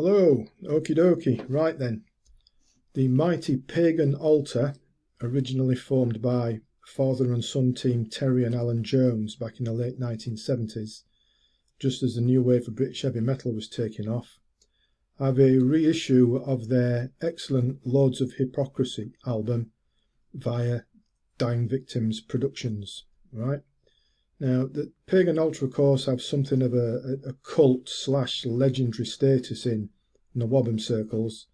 Hello, okie dokie. Right then, the mighty Pagan altar, originally formed by father and son team Terry and Alan Jones back in the late 1970s, just as the new wave of British heavy metal was taking off, have a reissue of their excellent Lords of Hypocrisy album via Dying Victims Productions. Right now, the Pagan altar, of course, have something of a cult / legendary status in NWOBHM circles,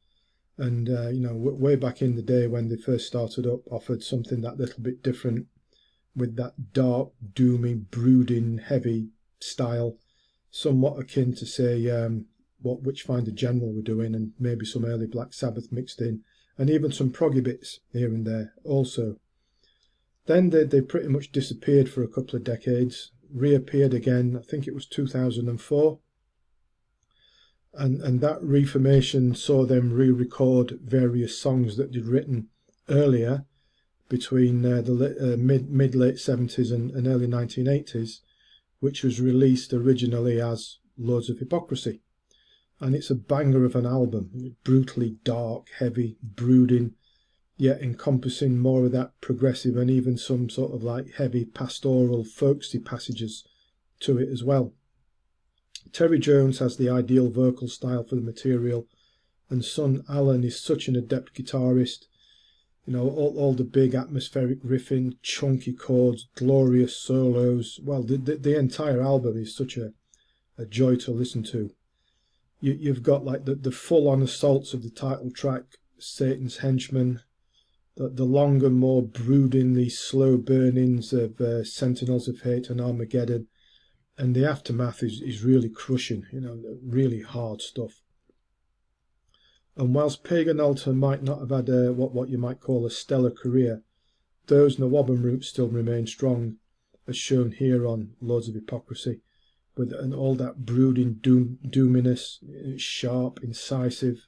and way back in the day when they first started up, offered something that little bit different with that dark, doomy, brooding, heavy style, somewhat akin to say what Witchfinder General were doing, and maybe some early Black Sabbath mixed in, and even some proggy bits here and there also. Then they pretty much disappeared for a couple of decades, reappeared again, I think it was 2004, and that reformation saw them re-record various songs that they'd written earlier between the mid-late 70s and early 1980s, which was released originally as Lords of Hypocrisy. And it's a banger of an album, brutally dark, heavy, brooding, yet encompassing more of that progressive and even some sort of like heavy pastoral folksy passages to it as well. Terry Jones has the ideal vocal style for the material, and son Alan is such an adept guitarist. All the big atmospheric riffing, chunky chords, glorious solos. Well, the entire album is such a joy to listen to. You've got like the full-on assaults of the title track, Satan's Henchman, the longer, more broodingly slow burnings of Sentinels of Hate and Armageddon, and the aftermath is really crushing, really hard stuff. And whilst Pagan altar might not have had what you might call a stellar career, those NWOBHM roots still remain strong, as shown here on Lords of Hypocrisy, with all that brooding doominess, sharp, incisive,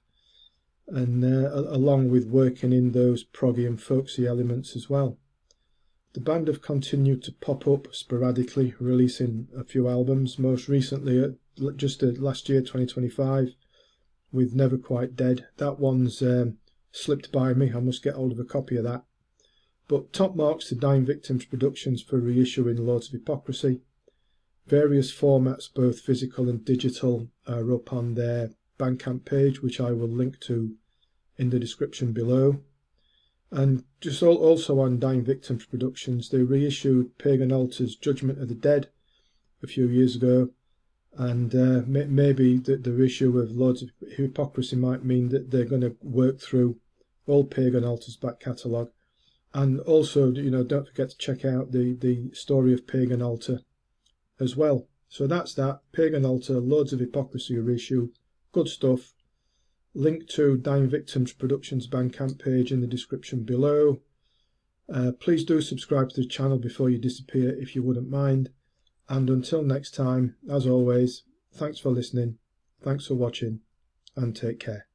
and along with working in those proggy and folksy elements as well. The band have continued to pop up sporadically, releasing a few albums, most recently just last year, 2025, with Never Quite Dead. That one's slipped by me, I must get hold of a copy of that. But top marks to Dying Victims Productions for reissuing Lords of Hypocrisy. Various formats, both physical and digital, are up on their BandCamp page, which I will link to in the description below. And just also on Dying Victims Productions, they reissued Pagan altar's Judgment of the Dead a few years ago, and maybe the reissue of Lords of Hypocrisy might mean that they're going to work through all Pagan altar's back catalogue. And also, don't forget to check out the story of Pagan altar as well. So that's that. Pagan altar, Lords of Hypocrisy reissue, good stuff. Link to Dying Victims Productions BandCamp page in the description below. Please do subscribe to the channel before you disappear if you wouldn't mind. And until next time, as always, thanks for listening, thanks for watching, and take care.